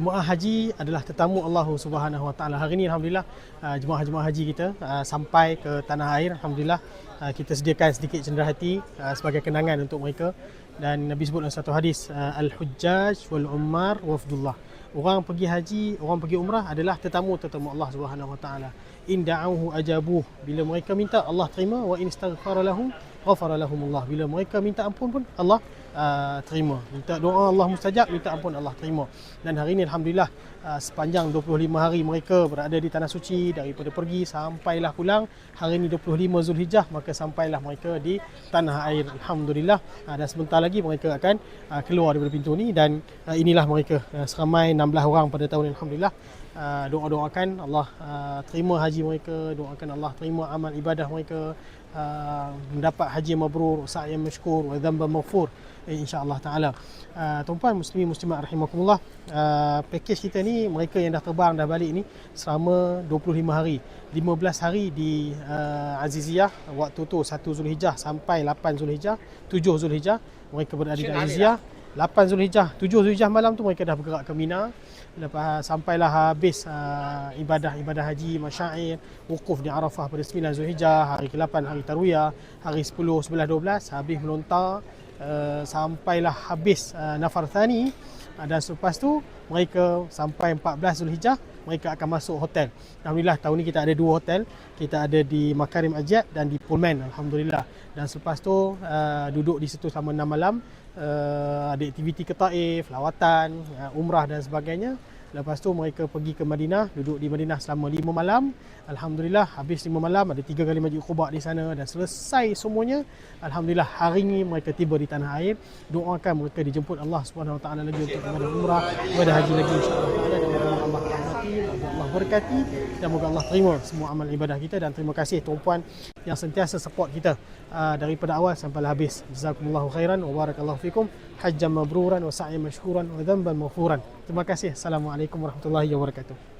Jemaah haji adalah tetamu Allah Subhanahu Wa Taala. Hari ini alhamdulillah jemaah haji kita sampai ke tanah air. Alhamdulillah kita sediakan sedikit cenderahati sebagai kenangan untuk mereka, dan Nabi sebut dalam satu hadis, al-hujjaj wal ummar wafdullah. Orang pergi haji, orang pergi umrah adalah tetamu Allah Subhanahu Wa Taala. In da'uhu ajabuh, bila mereka minta Allah terima, wa in istaghfara lahum ghafara lahumullah. Bila mereka minta ampun pun Allah terima. Minta doa Allah mustajab, minta ampun Allah terima. Dan hari ini alhamdulillah sepanjang 25 hari mereka berada di tanah suci, daripada pergi sampailah pulang. Hari ini 25 Zulhijjah, maka sampailah mereka di tanah air, alhamdulillah. Dan sebentar lagi mereka akan keluar daripada pintu ni, dan inilah mereka seramai 16 orang pada tahun ini, alhamdulillah. Doakan Allah terima haji mereka, doakan Allah terima amal ibadah mereka, mendapat haji mabrur, sa'yan mashkur wa dhanban maghfur, insya-Allah taala. Tuan-tuan muslimin muslimat rahimakumullah, pakej kita ni mereka yang dah terbang dah balik ni selama 25 hari. 15 hari di Aziziyah, waktu tu 1 Zulhijjah sampai 8 Zulhijjah, 7 Zulhijjah mereka berada di Aziziyah. 8 Zulhijjah, 7 Zulhijjah malam tu mereka dah bergerak ke Mina. Lepas sampailah habis ibadah haji, masyair, wukuf di Arafah pada 9 Zulhijjah, hari ke-8 hari Tarwiyah, hari 10, 11, 12 habis melontar, sampailah habis Nafar Thani, dan selepas tu mereka sampai 14 Zulhijjah mereka akan masuk hotel. Alhamdulillah tahun ni kita ada 2 hotel. Kita ada di Makarim Ajiat dan di Pullman, alhamdulillah. Dan selepas tu duduk di situ selama 6 malam. Ada aktiviti ke Taif, lawatan, umrah dan sebagainya. Lepas tu mereka pergi ke Madinah, duduk di Madinah selama 5 malam. Alhamdulillah habis 5 malam, ada 3 kali Masjid Quba di sana, dan selesai semuanya. Alhamdulillah hari ini mereka tiba di tanah air. Doakan mereka dijemput Allah Subhanahu Wa Taala lagi untuk ibadah umrah, ibadah haji lagi, insya-Allah taala. Dan Allah rahmati, Allah berkati, dan moga Allah terima semua amal ibadah kita. Dan terima kasih tuan-puan yang sentiasa support kita daripada awal sampai habis. Jazakumullahu khairan wa barakallahu fikum. Hajjan mabruran wa sa'yan mashkuran wa dhanban maghfuran. Terima kasih. Assalamualaikum warahmatullahi wabarakatuh.